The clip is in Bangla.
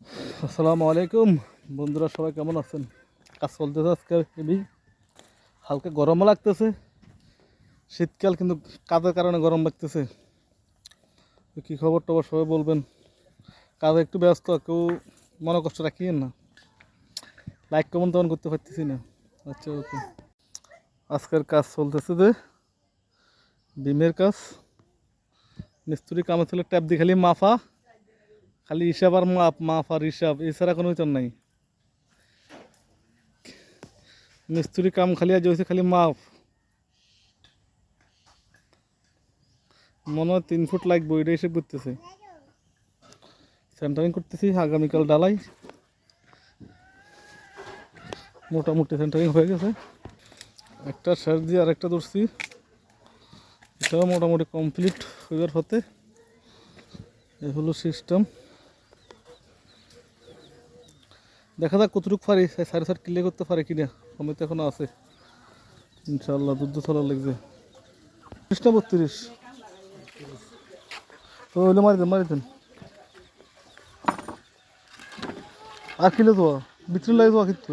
আসসালামু আলাইকুম বন্ধুরা, সবাই কেমন আছেন? কাজ চলতেছে আজকে হেভি, হালকা গরমও লাগতেছে। শীতকাল কিন্তু কাজের কারণে গরম লাগতেছে। তো কী খবর টবর সবাই বলবেন। কাজে একটু ব্যস্ত, কেউ মনে কষ্ট রাখিয়েন না। লাইক কমেন্ট তেমন করতে পারতেছি না। আচ্ছা, ওকে। আজকের কাজ চলতেছে যে বিমের কাজ। মিস্ত্রি কামে ছিল ট্যাপ দিয়ে খালি মাফা, খালি হিসাব আর মাপ আর হিসাব, এছাড়া কোনো বিচার নাই। মিস্ত্রি কাম খালি আজ হয়েছে খালি মাপ। মনে হয় 3 ফুট লাগবে, ওইটা হিসেব করতেছে। সেন্টারিং করতেছি, আগামীকাল ডালাই। মোটামুটি সেন্টারিং হয়ে গেছে। একটা শেষ দিয়ে আরেকটা ধরছি, এটাও মোটামুটি কমপ্লিট হইবার হতে। এই হলো সিস্টেম। দেখা যাক কতটুকু পারি, 7.5 ক্লিয়ার করতে পারে কিনা। সময় তো এখনো আছে, ইনশাল্লাহ। যুদ্ধ চলা লাগবে। 30 না 32? তো হইলে মারি দেন। আর কিলো তো ভিতরে লাগে তো কিন্তু